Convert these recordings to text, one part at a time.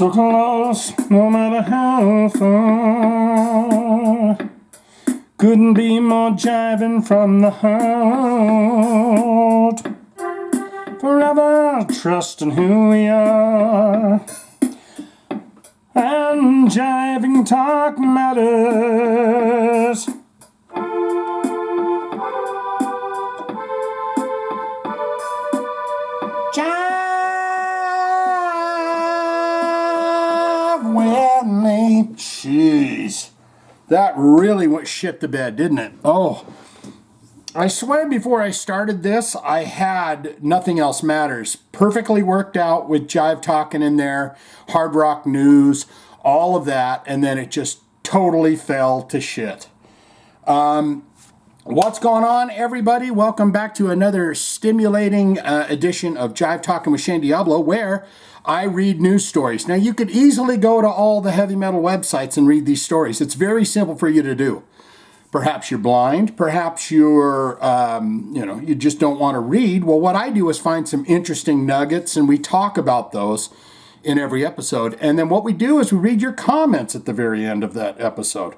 So close, no matter how far. Couldn't be more jiving from the heart. Forever trusting who we are. And jiving talk matters. Jive with me. Jeez. That really shit the bed, didn't it? Oh. I swear before I started this, I had Nothing Else Matters perfectly worked out with Jive Talkin in there, Hard Rock News, all of that, and then it just totally fell to shit. What's going on, everybody? Welcome back to another stimulating edition of Jive Talkin with Shane Diablo, where I read news stories. Now, you could easily go to all the heavy metal websites and read these stories. It's very simple for you to do. Perhaps you're blind. Perhaps you're, you just don't want to read. Well, what I do is find some interesting nuggets, and we talk about those in every episode. And then what we do is we read your comments at the very end of that episode.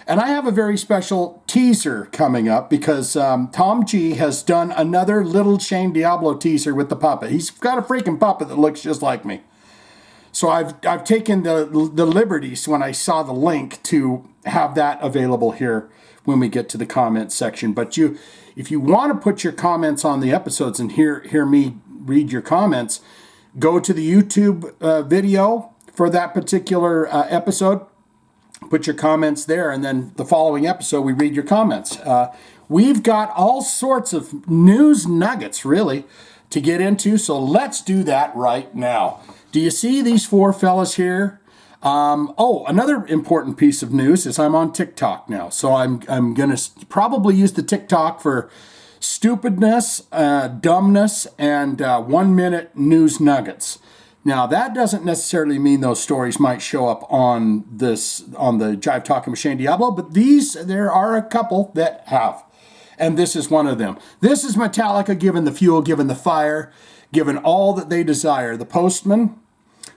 And I have a very special teaser coming up because Tom G has done another little Shane Diablo teaser with the puppet. He's got a freaking puppet that looks just like me. So I've taken the liberties when I saw the link to have that available here when we get to the comments section. But if you want to put your comments on the episodes and hear me read your comments, go to the YouTube video for that particular episode, put your comments there, and then the following episode we read your comments. We've got all sorts of news nuggets, really, to get into, so let's do that right now. Do you see these four fellas here? Another important piece of news is I'm on TikTok now. So I'm going to probably use the TikTok for stupidness, dumbness, and 1 minute news nuggets. Now, that doesn't necessarily mean those stories might show up on the Jive Talkin with Shane Diablo, but there are a couple that have. And this is one of them. This is Metallica given the fuel, given the fire, given all that they desire. The Postman.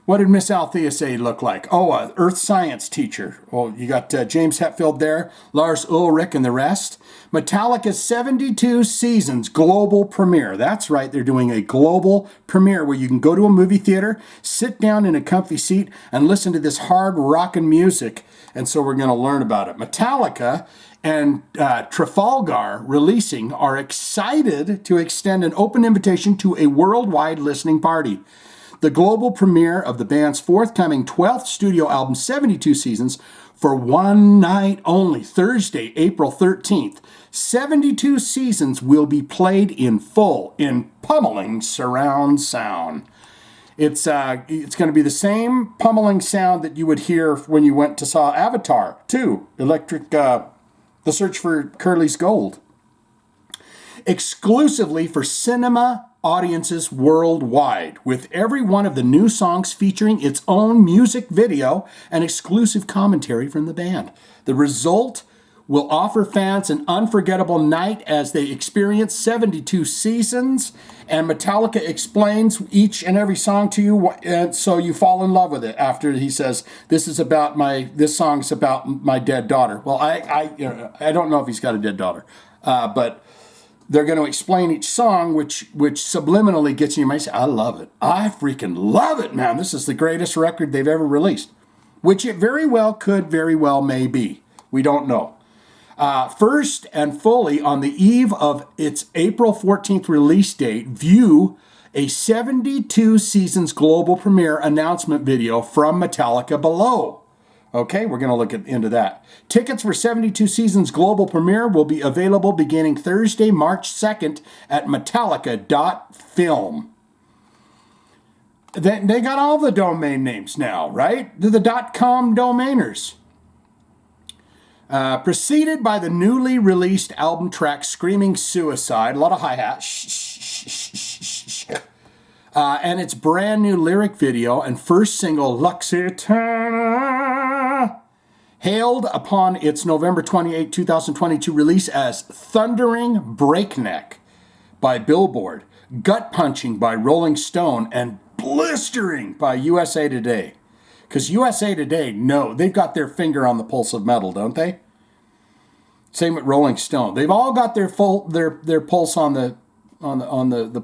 What did Miss Althea say look like? Oh, an earth science teacher. Oh, you got James Hetfield there, Lars Ulrich, and the rest. Metallica's 72 Seasons global premiere. That's right, they're doing a global premiere where you can go to a movie theater, sit down in a comfy seat, and listen to this hard rockin' music. And so we're going to learn about it. Metallica and Trafalgar Releasing are excited to extend an open invitation to a worldwide listening party. The global premiere of the band's forthcoming 12th studio album, 72 Seasons, for one night only, Thursday, April 13th. 72 Seasons will be played in full, in pummeling surround sound. It's going to be the same pummeling sound that you would hear when you went to saw Avatar 2, The Search for Curly's Gold. Exclusively for cinema audiences worldwide, with every one of the new songs featuring its own music video and exclusive commentary from the band. The result will offer fans an unforgettable night as they experience 72 seasons, and Metallica explains each and every song to you, so you fall in love with it after he says, this song's about my dead daughter. Well, I don't know if he's got a dead daughter, but they're going to explain each song, which subliminally gets in your mind. I love it. I freaking love it, man. This is the greatest record they've ever released, which it very well may be. We don't know. First and fully, on the eve of its April 14th release date, view a 72 Seasons global premiere announcement video from Metallica below. Okay, we're going to look into that. Tickets for 72 Seasons global premiere will be available beginning Thursday, March 2nd at metallica.film. They got all the domain names now, right? They're the .com domainers. Preceded by the newly released album track Screaming Suicide, a lot of hi-hat, and its brand new lyric video and first single, Looksy, hailed upon its November 28, 2022 release as Thundering Breakneck by Billboard, Gut Punching by Rolling Stone, and Blistering by USA Today. Because USA Today, no, they've got their finger on the pulse of metal, don't they? Same with Rolling Stone. They've all got their pulse on the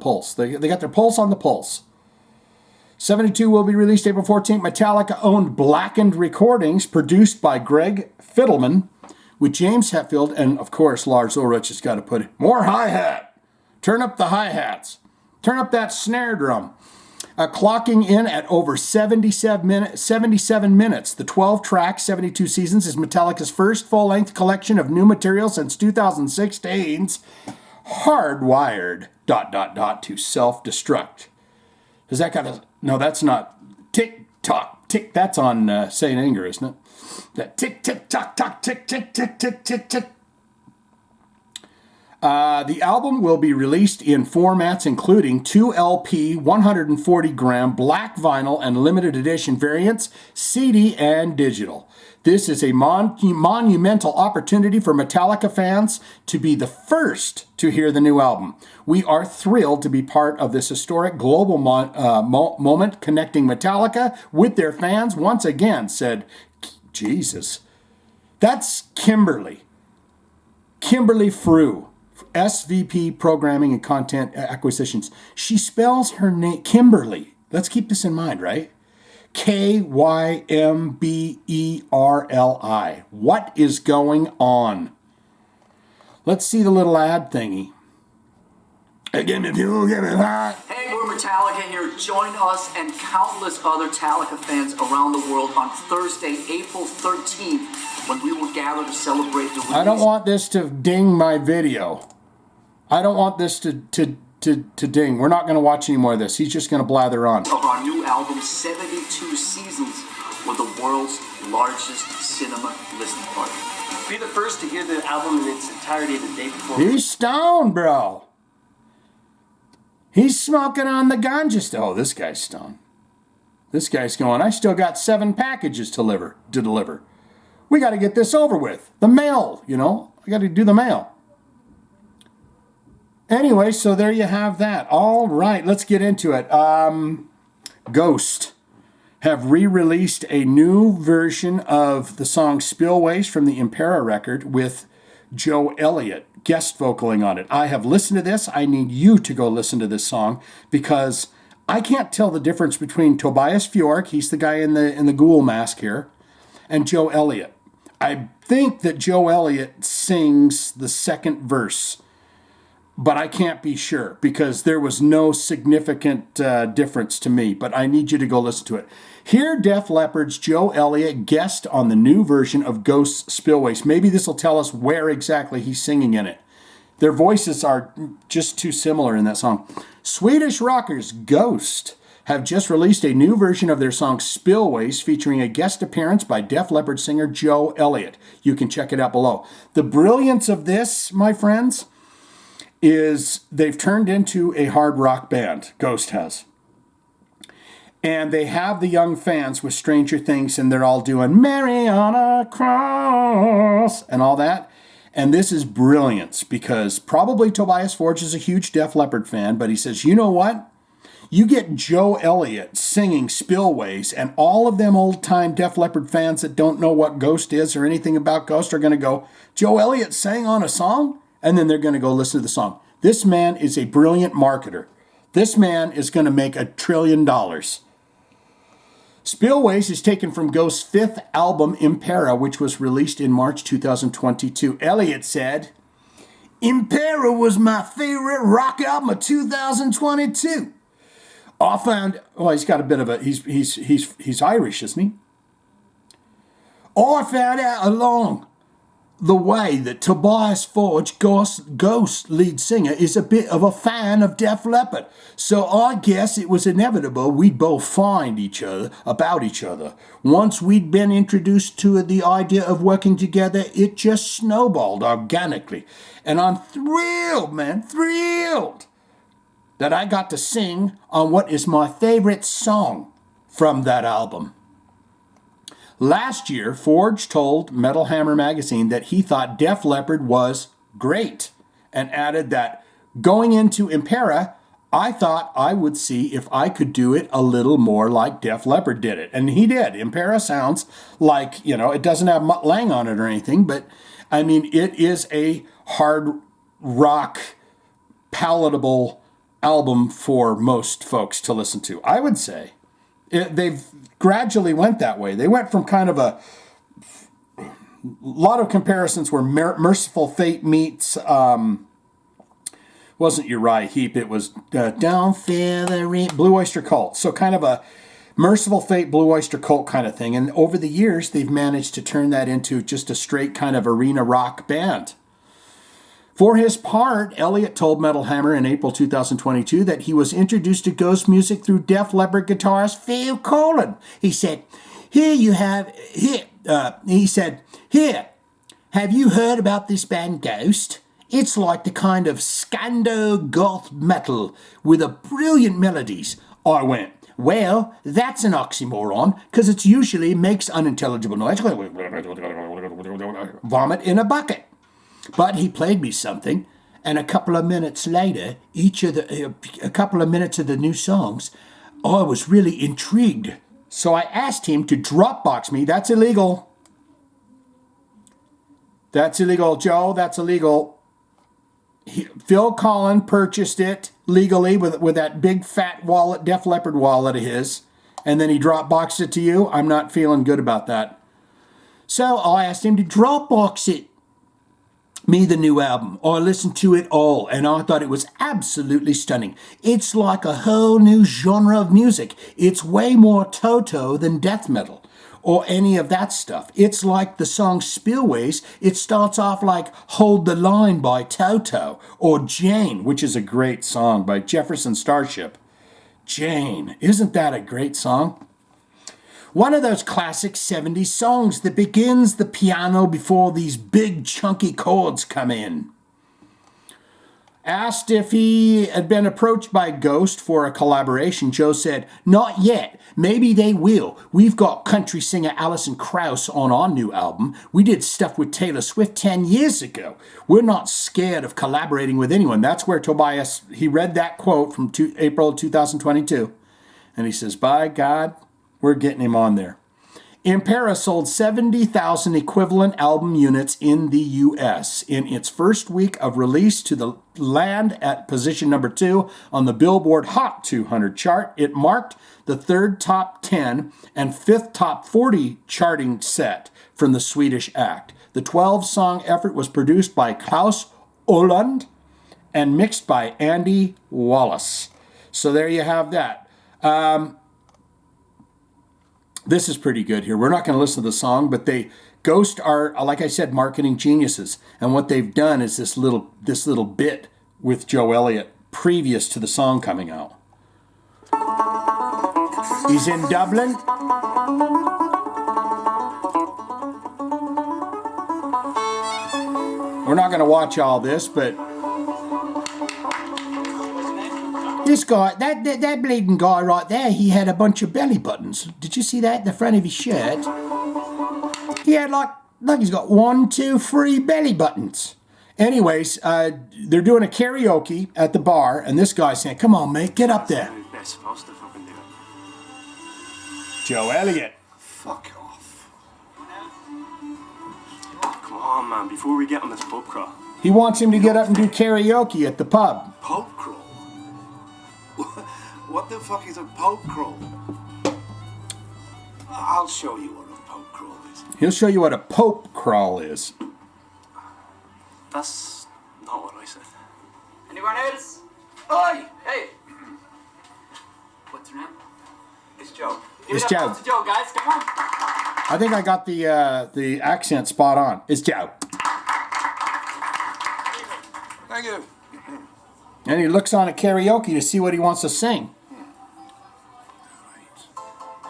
pulse. They got their pulse on the pulse. 72 will be released April 14th. Metallica owned Blackened Recordings, produced by Greg Fiddleman, with James Hetfield, and of course Lars Ulrich has got to put more hi-hat. Turn up the hi-hats. Turn up that snare drum. Clocking in at over 77 minutes. The 12-track, 72 Seasons is Metallica's first full-length collection of new material since 2016's Hardwired ... to Self-Destruct. Does that got a... No, that's not... Tick-tock. Tick, that's on St. Anger, isn't it? That tick-tick-tock-tock, tick-tick-tick-tick-tick-tick. The album will be released in formats including 2 LP, 140-gram black vinyl and limited edition variants, CD and digital. This is a monumental opportunity for Metallica fans to be the first to hear the new album. We are thrilled to be part of this historic global moment connecting Metallica with their fans once again, said, Jesus. That's Kimberly. Kimberly Frew. SVP Programming and Content Acquisitions. She spells her name Kimberly. Let's keep this in mind, right? Kymberli. What is going on? Let's see the little ad thingy. Give me fuel, give me that. Hey, we're Metallica here. Join us and countless other Metallica fans around the world on Thursday, April 13th, when we will gather to celebrate the release. I don't want this to ding my video. I don't want this to ding. We're not going to watch any more of this. He's just going to blather on. Of our new album, 72 Seasons, with the world's largest cinema listening party. Be the first to hear the album in its entirety the day before. He's stoned, bro. He's smoking on the ganja. Oh, this guy's stoned. This guy's going, I still got 7 packages to deliver. We got to get this over with. The mail, I got to do the mail. Anyway, so there you have that. All right, let's get into it. Ghost have re-released a new version of the song Spillways from the Impera record with Joe Elliott guest vocaling on it. I have listened to this. I need you to go listen to this song because I can't tell the difference between Tobias Fjork, he's the guy in the ghoul mask here, and Joe Elliott. I think that Joe Elliott sings the second verse, but I can't be sure because there was no significant difference to me. But I need you to go listen to it. Hear Def Leppard's Joe Elliott guest on the new version of Ghost's Spillways. Maybe this will tell us where exactly he's singing in it. Their voices are just too similar in that song. Swedish rockers Ghost have just released a new version of their song Spillways featuring a guest appearance by Def Leppard singer Joe Elliott. You can check it out below. The brilliance of this, my friends, is they've turned into a hard rock band, Ghost has. And they have the young fans with Stranger Things, and they're all doing Mary on a Cross and all that. And this is brilliance because probably Tobias Forge is a huge Def Leppard fan, but he says, you know what? You get Joe Elliott singing Spillways, and all of them old-time Def Leppard fans that don't know what Ghost is or anything about Ghost are going to go, Joe Elliott sang on a song? And then they're going to go listen to the song. This man is a brilliant marketer. This man is going to make $1 trillion. Spillways is taken from Ghost's 5th album, Impera, which was released in March 2022. Elliott said, Impera was my favorite rock album of 2022. I found, well, he's got a bit of a, he's Irish, isn't he? I found out along the way that Tobias Forge, Ghost lead singer, is a bit of a fan of Def Leppard. So I guess it was inevitable we'd both find about each other. Once we'd been introduced to the idea of working together, it just snowballed organically. And I'm thrilled, man, thrilled that I got to sing on what is my favorite song from that album. Last year, Forge told Metal Hammer magazine that he thought Def Leppard was great and added that going into Impera, I thought I would see if I could do it a little more like Def Leppard did it. And he did. Impera sounds like, it doesn't have Mutt Lange on it or anything, but I mean, it is a hard rock, palatable album for most folks to listen to. I would say they've gradually went that way. They went from kind of a lot of comparisons where Merciful Fate meets... wasn't Uriah Heep, it was Don't Fear the Blue Oyster Cult. So kind of a Merciful Fate, Blue Oyster Cult kind of thing. And over the years, they've managed to turn that into just a straight kind of arena rock band. For his part, Elliott told Metal Hammer in April 2022 that he was introduced to ghost music through Def Leppard guitarist Phil Collen. He said, have you heard about this band Ghost? It's like the kind of scando goth metal with a brilliant melodies. I went, well, that's an oxymoron, because it usually makes unintelligible noise. Vomit in a bucket. But he played me something, and a couple of minutes later, a couple of minutes of the new songs, I was really intrigued. So I asked him to Dropbox me. That's illegal. That's illegal, Joe. That's illegal. Phil Collen purchased it legally with that big fat wallet, Def Leppard wallet of his, and then he Dropboxed it to you. I'm not feeling good about that. So I asked him to Dropbox it me the new album. I listened to it all, and I thought it was absolutely stunning. It's like a whole new genre of music. It's way more Toto than death metal or any of that stuff. It's like the song Spillways. It starts off like Hold the Line by Toto or Jane, which is a great song by Jefferson Starship. Jane, isn't that a great song? One of those classic 70s songs that begins the piano before these big chunky chords come in. Asked if he had been approached by Ghost for a collaboration, Joe said, "Not yet. Maybe they will. We've got country singer Alison Krauss on our new album. We did stuff with Taylor Swift 10 years ago. We're not scared of collaborating with anyone." That's where Tobias, he read that quote from April 2022. And he says, by God, we're getting him on there. Impera sold 70,000 equivalent album units in the U.S. in its first week of release to the land at position number 2 on the Billboard Hot 200 chart. It marked the third top 10 and fifth top 40 charting set from the Swedish act. The 12-song effort was produced by Klaus Oland and mixed by Andy Wallace. So there you have that. This is pretty good here. We're not going to listen to the song, but Ghost are, like I said, marketing geniuses. And what they've done is this little bit with Joe Elliott previous to the song coming out. He's in Dublin. We're not going to watch all this, but this guy, that bleeding guy right there, he had a bunch of belly buttons. Did you see that at the front of his shirt? He had like he's got 1, 2, 3 belly buttons. Anyways, they're doing a karaoke at the bar, and this guy's saying, "Come on, mate, get up there." They're supposed to fucking do it. Joe Elliott. Fuck off. Come on, man, before we get on this pub crawl. He wants him to get up and do karaoke at the pub. Pub crawl? What the fuck is a pub crawl? I'll show you what a pub crawl is. He'll show you what a Pope crawl is. That's not what I said. Anyone else? Oi! Hey! What's your name? It's Joe. Give It's it up Joe. to Joe, guys. Come on. I think I got the accent spot on. It's Joe. Thank you. And he looks on at karaoke to see what he wants to sing.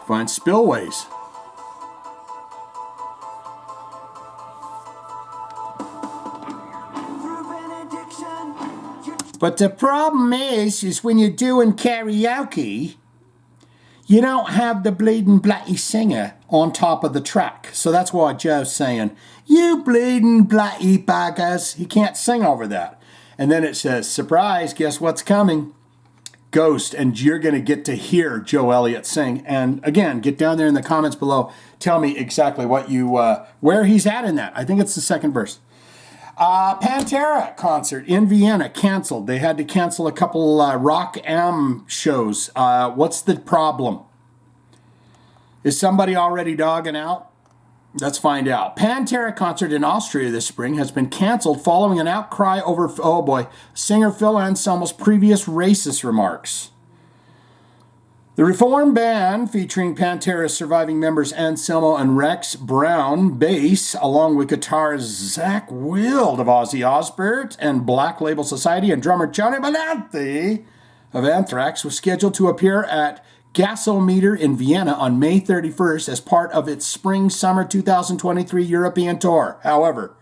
Find Spillways. But the problem is when you're doing karaoke, you don't have the bleeding bloody singer on top of the track. So that's why Joe's saying, "You bleeding bloody buggers." He can't sing over that. And then it says, "Surprise, guess what's coming? Ghost, and you're going to get to hear Joe Elliott sing. And again, get down there in the comments below. Tell me exactly what you where he's at in that. I think it's the second verse. Pantera concert in Vienna canceled. They had to cancel a couple Rock Am shows. What's the problem? Is somebody already dogging out? Let's find out. Pantera concert in Austria this spring has been canceled following an outcry over, oh boy, singer Phil Anselmo's previous racist remarks. The Reform band, featuring Pantera's surviving members Anselmo and Rex Brown, bass, along with guitarist Zach Wild of Ozzy Osbourne and Black Label Society, and drummer Johnny Benanti of Anthrax, was scheduled to appear at Gasometer in Vienna on May 31st as part of its Spring-Summer 2023 European tour. However,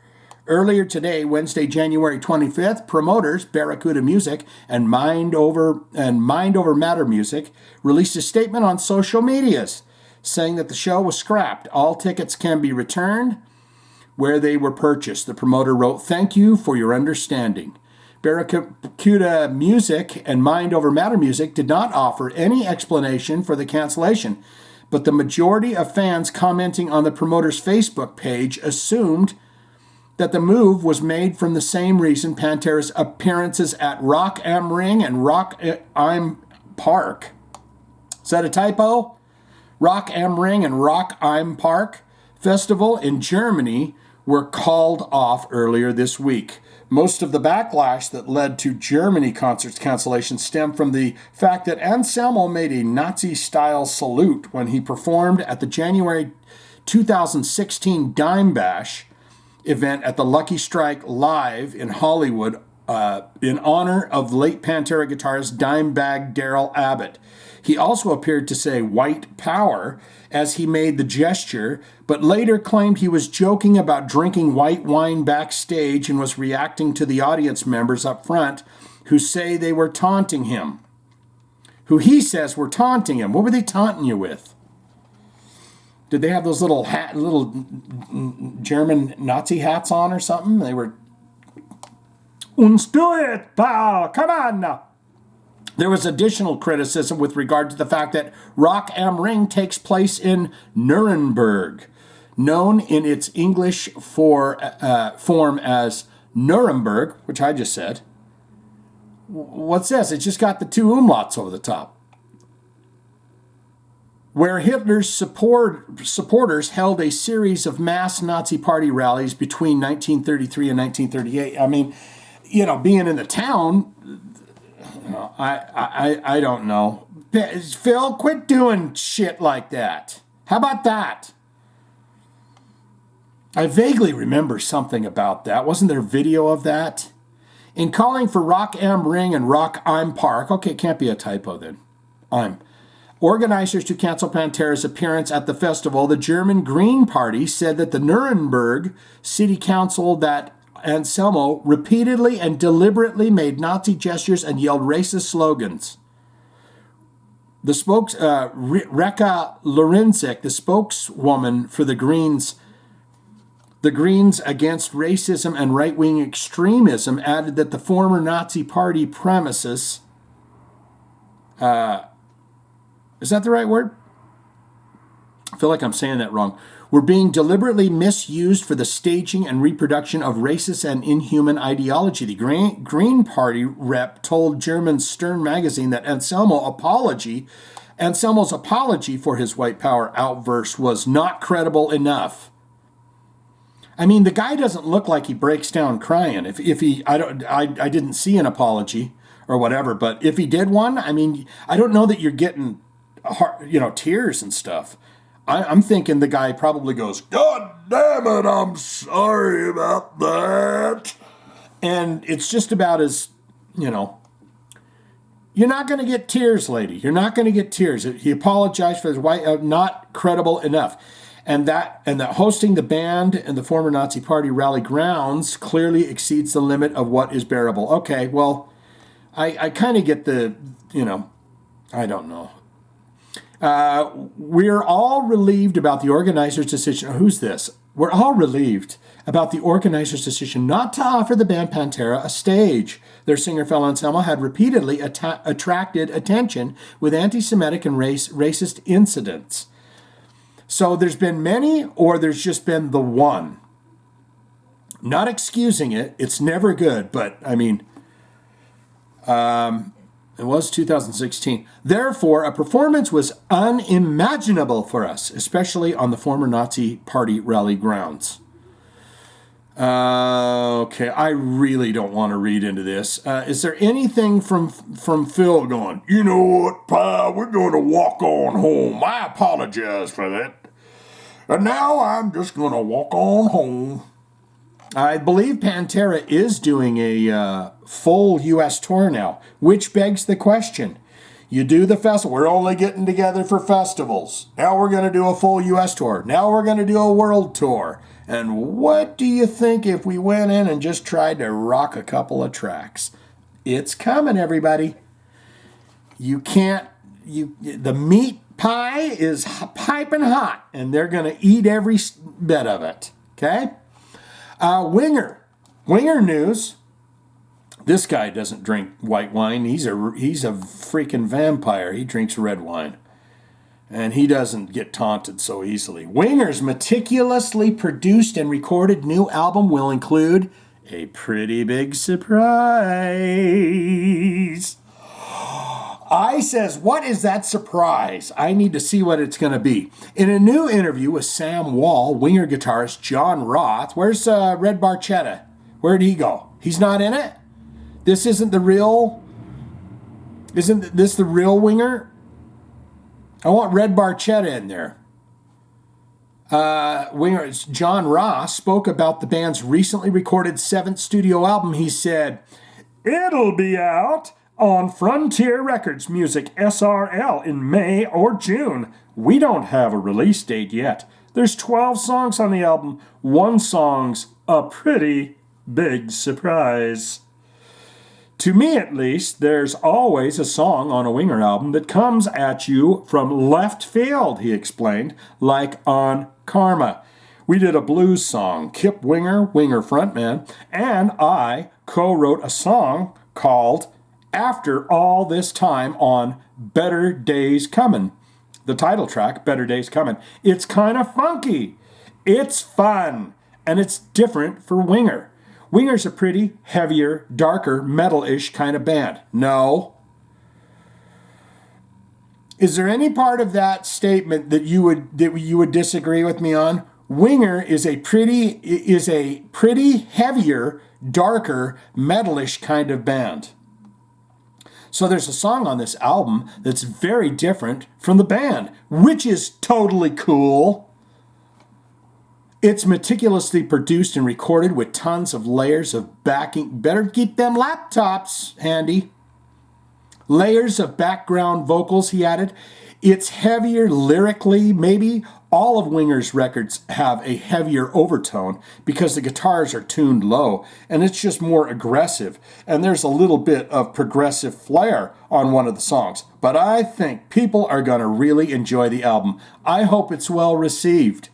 earlier today, Wednesday, January 25th, promoters Barracuda Music and Mind Over Matter Music released a statement on social medias saying that the show was scrapped. All tickets can be returned where they were purchased. The promoter wrote, "Thank you for your understanding." Barracuda Music and Mind Over Matter Music did not offer any explanation for the cancellation, but the majority of fans commenting on the promoter's Facebook page assumed that the move was made from the same reason Pantera's appearances at Rock am Ring and Rock im Park. Is that a typo? Rock am Ring and Rock im Park Festival in Germany were called off earlier this week. Most of the backlash that led to Germany concerts cancellation stemmed from the fact that Anselmo made a Nazi-style salute when he performed at the January 2016 Dime Bash event at the Lucky Strike Live in Hollywood in honor of late Pantera guitarist Dimebag Darrell Abbott. He also appeared to say "white power" as he made the gesture, but later claimed he was joking about drinking white wine backstage and was reacting to the audience members up front who say they were taunting him. Who he says were taunting him. What were they taunting you with? Did they have those little German Nazi hats on or something? They were, "Uns do it, pal, come on now." There was additional criticism with regard to the fact that Rock am Ring takes place in Nuremberg, known in its English form as Nuremberg, which I just said. What's this? It's just got the two umlauts over the top. Where Hitler's supporters held a series of mass Nazi party rallies between 1933 and 1938. I mean, being in the town, I don't know. Phil, quit doing shit like that. How about that? I vaguely remember something about that. Wasn't there video of that? In calling for Rock am Ring and Rock im Park, okay, it can't be a typo then. Organizers to cancel Pantera's appearance at the festival, the German Green Party said that the Nuremberg City Council that Anselmo repeatedly and deliberately made Nazi gestures and yelled racist slogans. The Reka Lorenzik, the spokeswoman for the Greens Against Racism and Right-Wing Extremism, added that the former Nazi party premises, is that the right word? I feel like I'm saying that wrong. Were being deliberately misused for the staging and reproduction of racist and inhuman ideology. The Green Party rep told German Stern magazine that Anselmo's apology for his white power outburst was not credible enough. I mean, the guy doesn't look like he breaks down crying. I didn't see an apology or whatever, but if he did one, I mean, I don't know that you're getting tears and stuff. I'm thinking the guy probably goes, "God damn it, I'm sorry about that." And it's just about as, you're not going to get tears, lady. You're not going to get tears. He apologized for his white, not credible enough. And that hosting the band and the former Nazi party rally grounds clearly exceeds the limit of what is bearable. Okay, well, I kind of get the, I don't know. We're all relieved about the organizer's decision. Who's this? We're all relieved about the organizer's decision not to offer the band Pantera a stage. their singer Phil Anselmo had repeatedly attracted attention with anti-Semitic and racist incidents. So there's been many, or there's just been the one. Not excusing it. It's never good, but I mean, it was 2016. Therefore, a performance was unimaginable for us, especially on the former Nazi party rally grounds. Okay, I really don't want to read into this. Is there anything from Phil going, you know what, pal, we're going to walk on home. I apologize for that. And now I'm just going to walk on home. I believe Pantera is doing a full U.S. tour now, which begs the question. You do the festival. We're only getting together for festivals. Now we're going to do a full U.S. tour. Now we're going to do a world tour. And what do you think if we went in and just tried to rock a couple of tracks? It's coming, everybody. You can't, the meat pie is piping hot, and they're going to eat every bit of it. Okay? Winger news. This guy doesn't drink white wine. He's a freaking vampire. He drinks red wine. And he doesn't get taunted so easily. Winger's meticulously produced and recorded new album will include a pretty big surprise. I says, what is that surprise? I need to see what it's going to be. In a new interview with Sam Wall, Winger guitarist John Roth, where's Red Barchetta? Where'd he go? He's not in it? This isn't the real Winger? I want Red Barchetta in there. Winger John Ross spoke about the band's recently recorded 7th studio album. He said, it'll be out on Frontier Records Music SRL in May or June. We don't have a release date yet. There's 12 songs on the album. One song's a pretty big surprise. To me, at least, there's always a song on a Winger album that comes at you from left field, he explained, like on Karma. We did a blues song, Kip Winger, Winger frontman, and I co-wrote a song called After All This Time on Better Days Comin'. The title track, Better Days Comin'. It's kind of funky. It's fun. And it's different for Winger. Winger's a pretty, heavier, darker, metal-ish kind of band. No. Is there any part of that statement that you would disagree with me on? Winger is a pretty heavier, darker, metal-ish kind of band. So there's a song on this album that's very different from the band, which is totally cool. It's meticulously produced and recorded with tons of layers of backing. Better keep them laptops handy. Layers of background vocals, he added. It's heavier lyrically. Maybe all of Winger's records have a heavier overtone because the guitars are tuned low and it's just more aggressive. And there's a little bit of progressive flair on one of the songs. But I think people are going to really enjoy the album. I hope it's well received.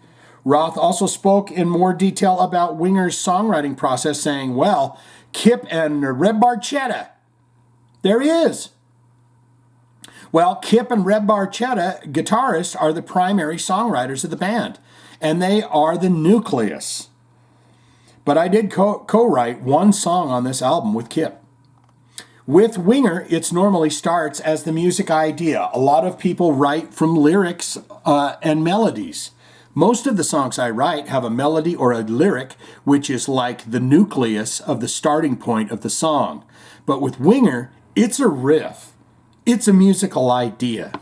Roth also spoke in more detail about Winger's songwriting process, saying, well, Kip and Red Barchetta, there he is. Well, Kip and Red Barchetta, guitarists, are the primary songwriters of the band, and they are the nucleus. But I did co-write one song on this album with Kip. With Winger, it normally starts as the music idea. A lot of people write from lyrics and melodies. Most of the songs I write have a melody or a lyric, which is like the nucleus of the starting point of the song. But with Winger, it's a riff. It's a musical idea.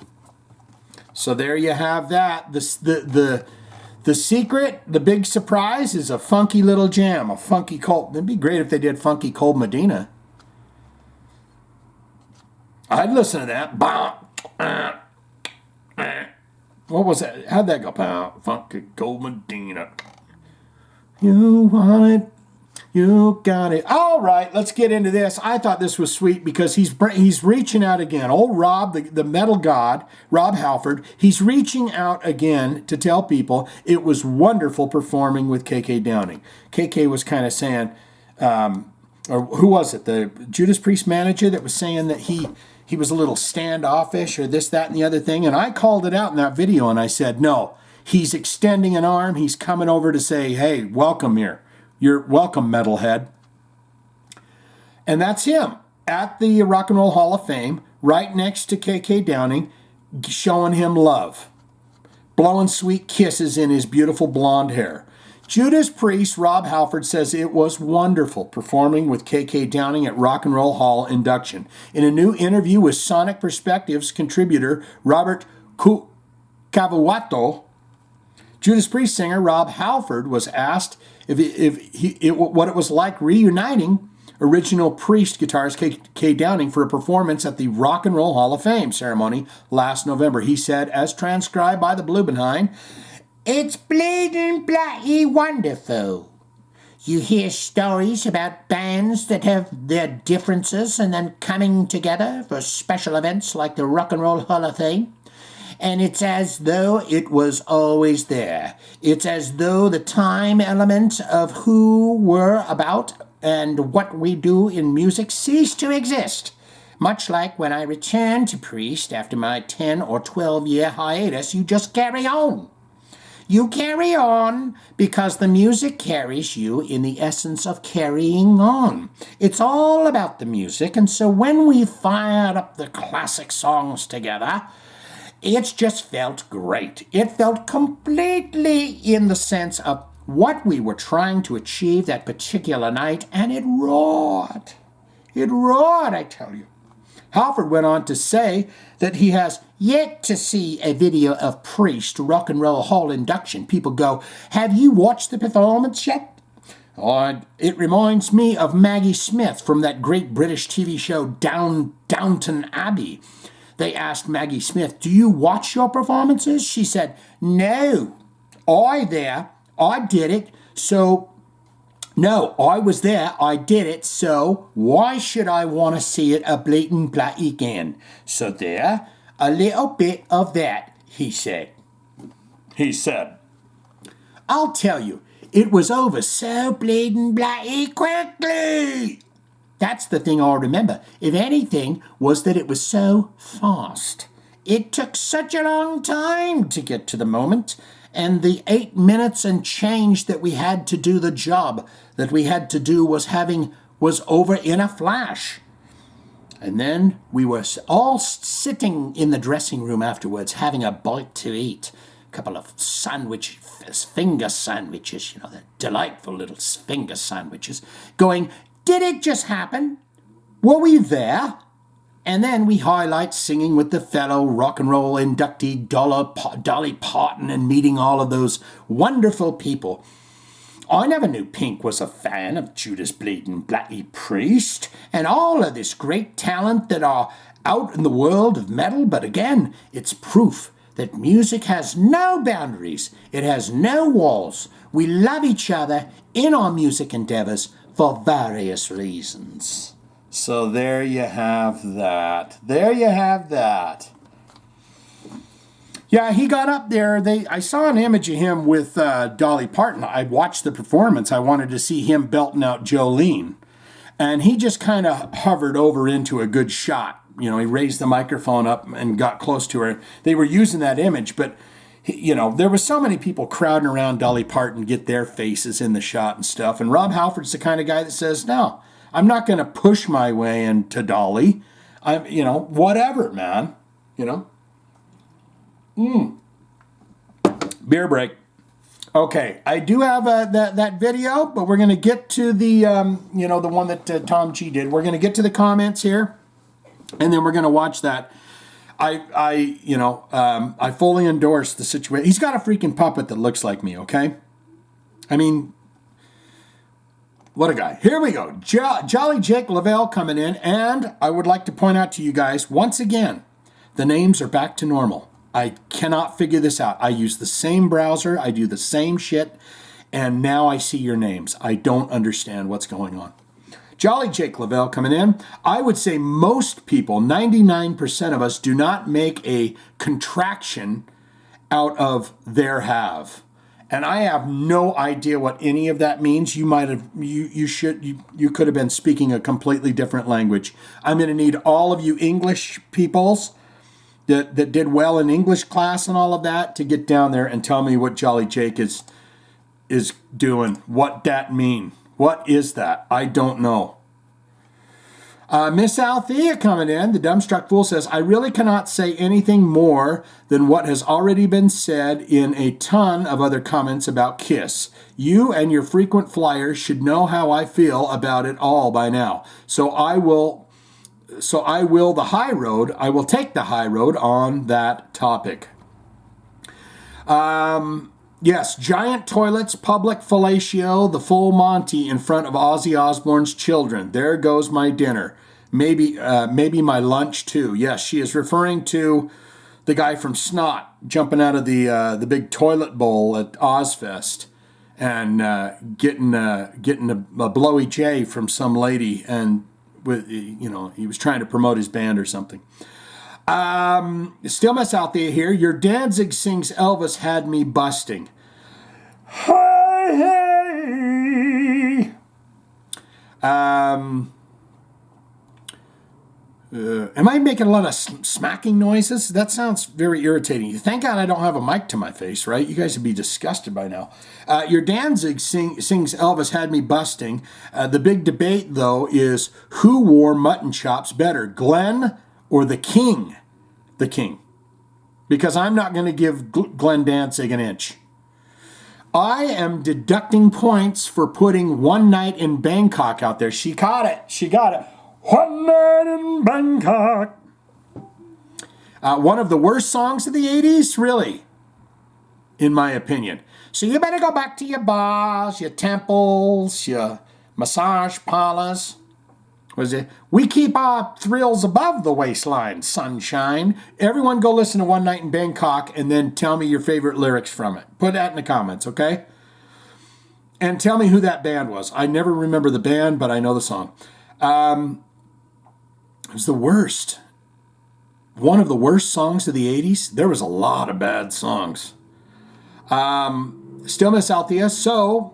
So there you have that. The secret, the big surprise, is a funky little jam, a funky cold. It'd be great if they did Funky Cold Medina. I'd listen to that. What was that? How'd that go? Funky Cold Medina. You want it, you got it. All right, let's get into this. I thought this was sweet because he's reaching out again. Old Rob, the metal god, Rob Halford, he's reaching out again to tell people it was wonderful performing with KK Downing. KK was kind of saying, or who was it? The Judas Priest manager that was saying that he was a little standoffish or this, that, and the other thing. And I called it out in that video and I said, no, he's extending an arm. He's coming over to say, hey, welcome here. You're welcome, metalhead. And that's him at the Rock and Roll Hall of Fame, right next to KK Downing, showing him love, blowing sweet kisses in his beautiful blonde hair. Judas Priest, Rob Halford, says it was wonderful performing with KK Downing at Rock and Roll Hall induction. In a new interview with Sonic Perspectives contributor Robert Cavawato, Judas Priest singer Rob Halford was asked what it was like reuniting original Priest guitarist KK Downing for a performance at the Rock and Roll Hall of Fame ceremony last November. He said, as transcribed by the Blumenheim, "It's bleeding bloody wonderful. You hear stories about bands that have their differences and then coming together for special events like the Rock and Roll Hall of Fame. And it's as though it was always there. It's as though the time element of who we're about and what we do in music ceased to exist. Much like when I returned to Priest after my 10 or 12-year hiatus, you just carry on. You carry on because the music carries you in the essence of carrying on. It's all about the music, and so when we fired up the classic songs together, it's just felt great. It felt completely in the sense of what we were trying to achieve that particular night, and it roared. It roared, I tell you." Halford went on to say that he has yet to see a video of Priest Rock and Roll Hall induction. People go, "Have you watched the performance yet?" It reminds me of Maggie Smith from that great British TV show Downton Abbey. They asked Maggie Smith, "Do you watch your performances?" She said, "No, I did it, so... No, I was there, I did it, so why should I want to see it a blatant bloody again? So there, a little bit of that," he said. I'll tell you, it was over so blatant bloody quickly. That's the thing I'll remember, if anything, was that it was so fast. It took such a long time to get to the moment, and the 8 minutes and change that we had to do the job that we had to do was over in a flash. And then we were all sitting in the dressing room afterwards, having a bite to eat. A couple of finger sandwiches, the delightful little finger sandwiches, going, "Did it just happen? Were we there?" And then we highlight singing with the fellow rock and roll inductee Dolly Parton and meeting all of those wonderful people. I never knew Pink was a fan of Judas Bleeding Bloody Priest and all of this great talent that are out in the world of metal, but again, it's proof that music has no boundaries. It has no walls. We love each other in our music endeavors for various reasons. So there you have that. Yeah, he got up there. I saw an image of him with Dolly Parton. I watched the performance. I wanted to see him belting out Jolene. And he just kind of hovered over into a good shot. He raised the microphone up and got close to her. They were using that image, but there was so many people crowding around Dolly Parton to get their faces in the shot and stuff. And Rob Halford's the kind of guy that says, no, I'm not going to push my way into Dolly. Whatever, man. Beer break. Okay, I do have that video, but we're going to get to the, the one that Tom G did. We're going to get to the comments here, and then we're going to watch that. I fully endorse the situation. He's got a freaking puppet that looks like me, okay? I mean, what a guy. Here we go. Jolly Jake Lavelle coming in, and I would like to point out to you guys, once again, the names are back to normal. I cannot figure this out. I use the same browser, I do the same shit, and now I see your names. I don't understand what's going on. Jolly Jake Lavelle coming in. I would say most people, 99% of us, do not make a contraction out of there have. And I have no idea what any of that means. You might have, you could have been speaking a completely different language. I'm going to need all of you English peoples that did well in English class and all of that to get down there and tell me what Jolly Jake is doing. What that mean? What is that? I don't know. Miss Althea coming in, the Dumbstruck Fool says, I really cannot say anything more than what has already been said in a ton of other comments about Kiss. You and your frequent flyers should know how I feel about it all by now. So I will take the high road on that topic. Yes, giant toilets, public fellatio, the full Monty in front of Ozzy Osbourne's children. There goes my dinner. Maybe my lunch too. Yes, she is referring to the guy from Snot jumping out of the big toilet bowl at Ozfest and getting a blowy J from some lady, and he was trying to promote his band or something. Still Miss out there here. Your Danzig sings Elvis had me busting. Hey, am I making a lot of smacking noises? That sounds very irritating. Thank God I don't have a mic to my face, right? You guys would be disgusted by now. Your Danzig sings Elvis had me busting. The big debate, though, is who wore mutton chops better, Glenn or the King? The King. Because I'm not going to give Glenn Danzig an inch. I am deducting points for putting One Night in Bangkok out there. She caught it. She got it. One Night in Bangkok. One of the worst songs of the 80s, really, in my opinion. So you better go back to your bars, your temples, your massage parlors. Was it? We keep our thrills above the waistline, sunshine. Everyone go listen to One Night in Bangkok and then tell me your favorite lyrics from it. Put that in the comments, okay? And tell me who that band was. I never remember the band, but I know the song. It was the worst. One of the worst songs of the 80s. There was a lot of bad songs. Still Miss Althea. So,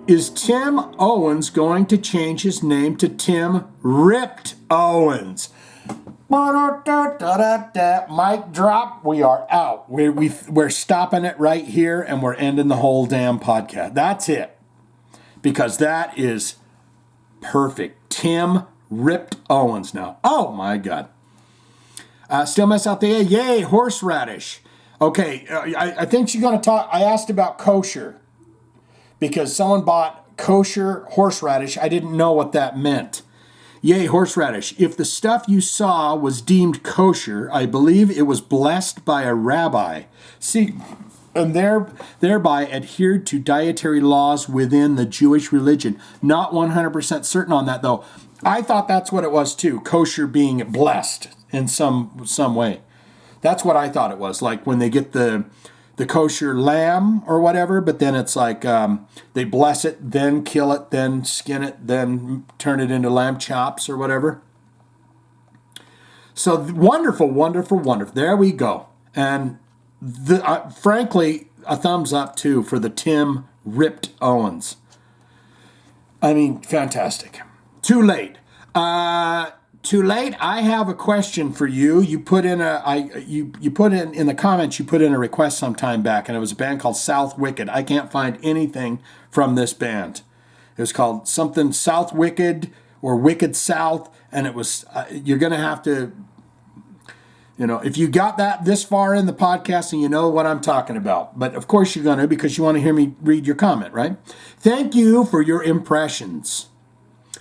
is Tim Owens going to change his name to Tim Ripped Owens? Mic drop. We are out. We're stopping it right here, and we're ending the whole damn podcast. That's it. Because that is perfect. Tim Ripped Owens now. Oh, my God. Still Miss out there. Yay, horseradish. Okay, I think she's going to talk. I asked about kosher because someone bought kosher horseradish. I didn't know what that meant. Yay, horseradish. If the stuff you saw was deemed kosher, I believe it was blessed by a rabbi. See, and thereby adhered to dietary laws within the Jewish religion. Not 100% certain on that, though. I thought that's what it was, too. Kosher being blessed in some way. That's what I thought it was. Like when they get the kosher lamb or whatever, but then it's like they bless it, then kill it, then skin it, then turn it into lamb chops or whatever. So wonderful, wonderful, wonderful. There we go. And frankly, a thumbs up, too, for the Tim Ripped Owens. I mean, fantastic. Too late. Too late. I have a question for you. You put in you put in the comments. You put in a request some time back, and it was a band called South Wicked. I can't find anything from this band. It was called something South Wicked or Wicked South, and it was. You're gonna have to, if you got that this far in the podcast, and you know what I'm talking about. But of course you're gonna, because you want to hear me read your comment, right? Thank you for your impressions.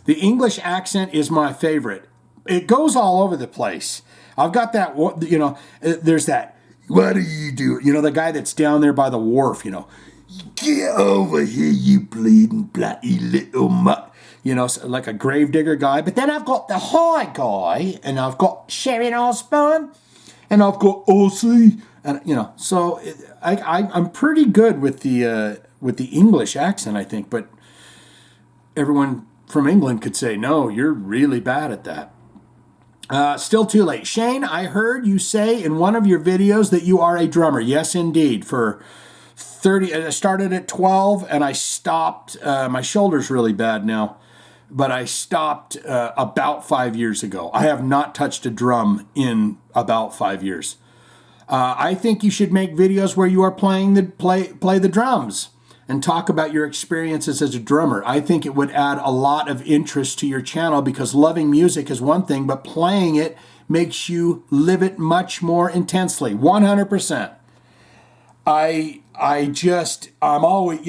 The English accent is my favorite. It goes all over the place. I've got that, there's that, what do you do? The guy that's down there by the wharf, get over here, you bleeding bloody little mutt. Like a gravedigger guy. But then I've got the high guy, and I've got Sharon Osbourne, and I've got Ozzy, and so I'm pretty good with the English accent, I think. But everyone from England could say, no, you're really bad at that. Still too late. Shane, I heard you say in one of your videos that you are a drummer. Yes, indeed. For I started at 12 and I stopped. My shoulder's really bad now, but I stopped about 5 years ago. I have not touched a drum in about 5 years. I think you should make videos where you are playing play the drums and talk about your experiences as a drummer. I think it would add a lot of interest to your channel, because loving music is one thing, but playing it makes you live it much more intensely. 100%. I'm always,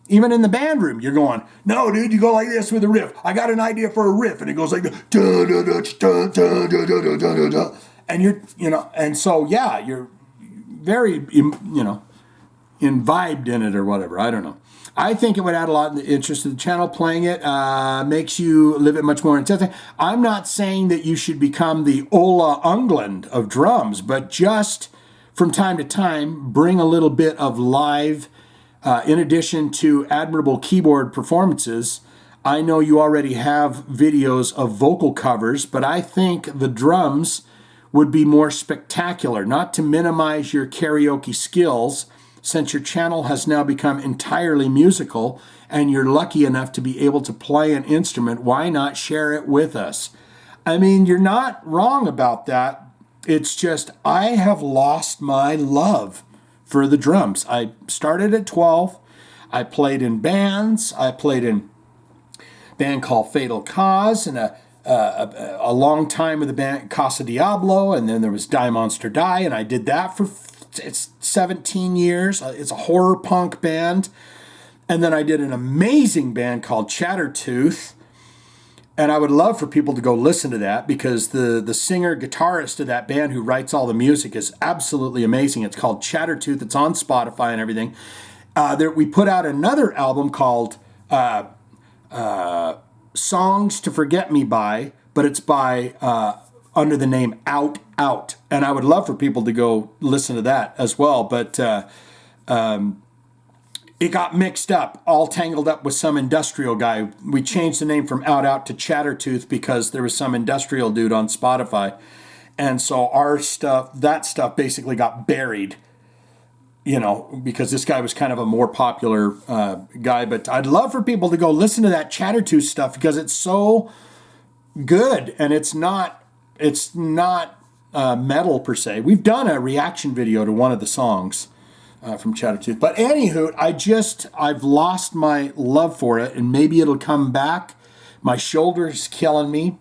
even in the band room, you're going, no, dude, you go like this with a riff. I got an idea for a riff. And it goes like, and and so, yeah, you're very, imbibed in it or whatever. I don't know. I think it would add a lot of interest to the channel. Playing it makes you live it much more intensely. I'm not saying that you should become the Ola Ungland of drums, but just from time to time, bring a little bit of live, in addition to admirable keyboard performances. I know you already have videos of vocal covers, but I think the drums would be more spectacular. Not to minimize your karaoke skills, since your channel has now become entirely musical and you're lucky enough to be able to play an instrument, why not share it with us? I mean, you're not wrong about that. It's just I have lost my love for the drums. I started at 12. I played in bands. I played in a band called Fatal Cause and a long time with the band Casa Diablo, and then there was Die Monster Die, and I did that for 17 years. It's a horror punk band. And then I did an amazing band called Chattertooth. And I would love for people to go listen to that, because the singer guitarist of that band who writes all the music is absolutely amazing. It's called Chattertooth. It's on Spotify and everything. We put out another album called Songs to Forget Me By, but it's by under the name Out. And I would love for people to go listen to that as well. But it got mixed up, all tangled up with some industrial guy. We changed the name from Out to Chattertooth because there was some industrial dude on Spotify. And so that stuff basically got buried, because this guy was kind of a more popular guy. But I'd love for people to go listen to that Chattertooth stuff, because it's so good, and it's not metal per se. We've done a reaction video to one of the songs from Chattertooth. But anywho, I've lost my love for it, and maybe it'll come back. My shoulder's killing me.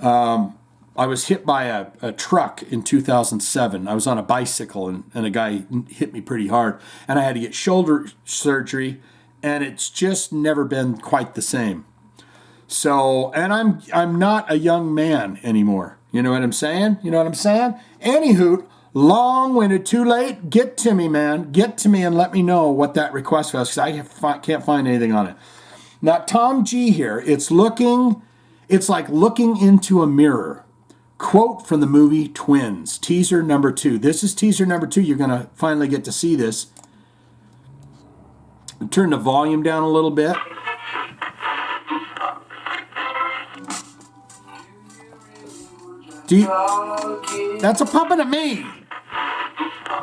I was hit by a truck in 2007. I was on a bicycle, and a guy hit me pretty hard, and I had to get shoulder surgery, and it's just never been quite the same. So, and I'm not a young man anymore. You know what I'm saying? Anywho, long-winded, too late. Get to me, man. Get to me and let me know what that request was, because I can't find anything on it. Now, Tom G here. It's like looking into a mirror. Quote from the movie Twins, teaser number 2. This is teaser number 2. You're going to finally get to see this. Turn the volume down a little bit. That's a puppet of me.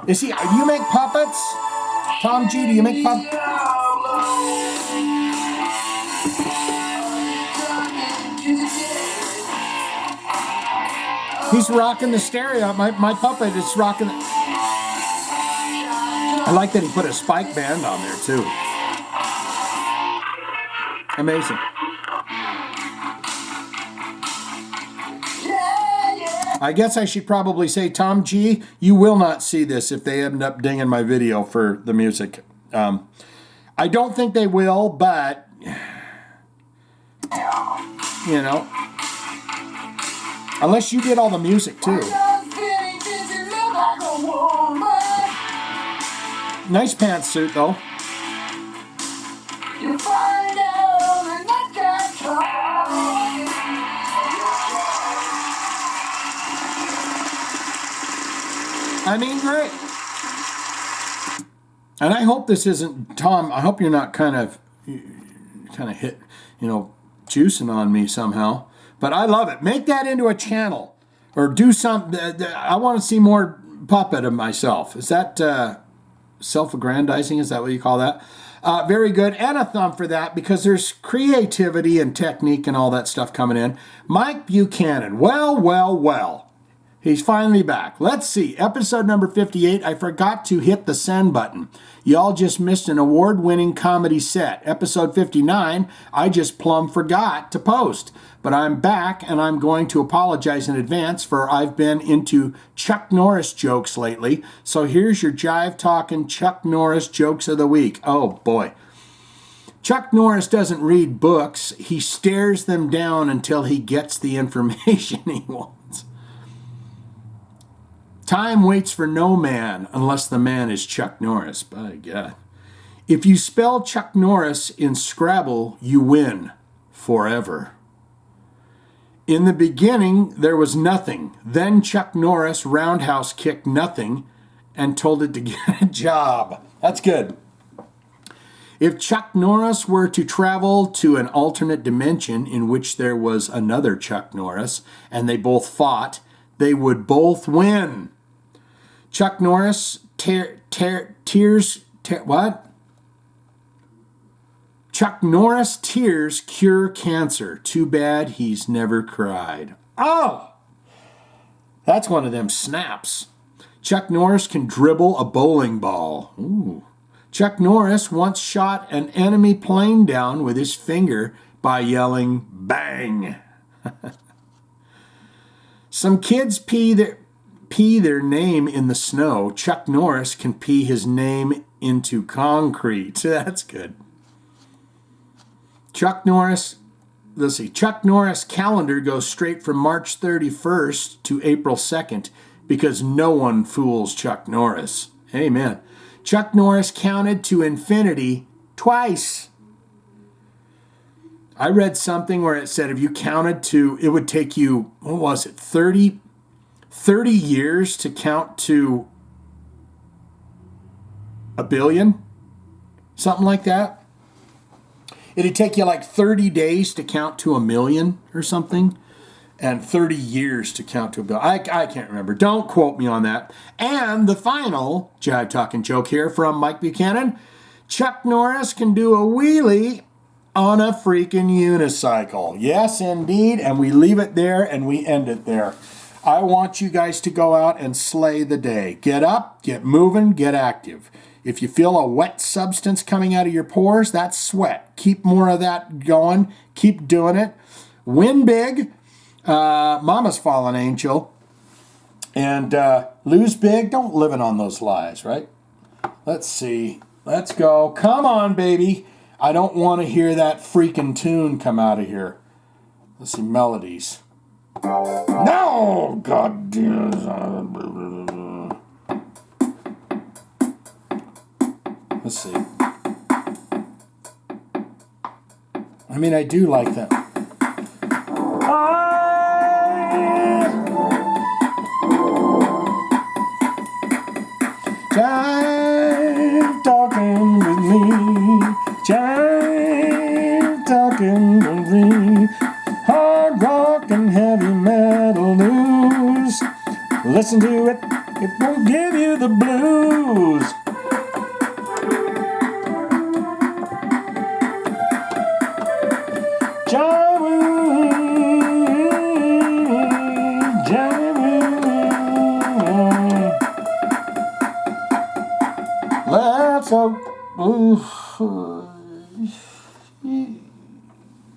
Do you make puppets? Tom G, do you make puppets? He's rocking the stereo. My puppet is rocking. I like that he put a spike band on there too. Amazing. I guess I should probably say, Tom G, you will not see this if they end up dinging my video for the music. I don't think they will, but, unless you did all the music too. Nice pantsuit though. I mean, great. And I hope this isn't, Tom, I hope you're not kind of hit, juicing on me somehow. But I love it. Make that into a channel. Or do something. I want to see more puppet of myself. Is that self-aggrandizing, is that what you call that? Very good, and a thumb for that, because there's creativity and technique and all that stuff coming in. Mike Buchanan, well. He's finally back. Let's see, episode number 58, I forgot to hit the send button. Y'all just missed an award-winning comedy set. Episode 59, I just plumb forgot to post. But I'm back, and I'm going to apologize in advance for I've been into Chuck Norris jokes lately. So here's your Jive Talkin' Chuck Norris jokes of the week. Oh, boy. Chuck Norris doesn't read books. He stares them down until he gets the information he wants. Time waits for no man unless the man is Chuck Norris. By God. If you spell Chuck Norris in Scrabble, you win forever. In the beginning, there was nothing. Then Chuck Norris roundhouse kicked nothing and told it to get a job. That's good. If Chuck Norris were to travel to an alternate dimension in which there was another Chuck Norris and they both fought, they would both win. Chuck Norris what? Chuck Norris tears cure cancer. Too bad he's never cried. Oh! That's one of them snaps. Chuck Norris can dribble a bowling ball. Ooh. Chuck Norris once shot an enemy plane down with his finger by yelling, bang! Some kids pee their name in the snow. Chuck Norris can pee his name into concrete. That's good. Chuck Norris calendar goes straight from March 31st to April 2nd because no one fools Chuck Norris. Amen. Chuck Norris counted to infinity twice. I read something where it said if you counted to, it would take you, 30 years to count to a billion? Something like that. It'd take you like 30 days to count to 1,000,000 or something, and 30 years to count to a billion. I can't remember. Don't quote me on that. And the final Jive Talkin' joke here from Mike Buchanan. Chuck Norris can do a wheelie on a freaking unicycle. Yes, indeed. And we leave it there and we end it there. I want you guys to go out and slay the day. Get up, get moving, get active. If you feel a wet substance coming out of your pores, that's sweat. Keep more of that going. Keep doing it. Win big. Mama's fallen angel. And lose big. Don't live it on those lies, right? Let's see. Let's go. Come on, baby. I don't want to hear that freaking tune come out of here. Let's see. Melodies. No! God damn. Let's see. I mean, I do like that. Jive talking with me. Jive talking with me. Hard rock and heavy metal news. Listen to it. It won't give you the blues. Let's go.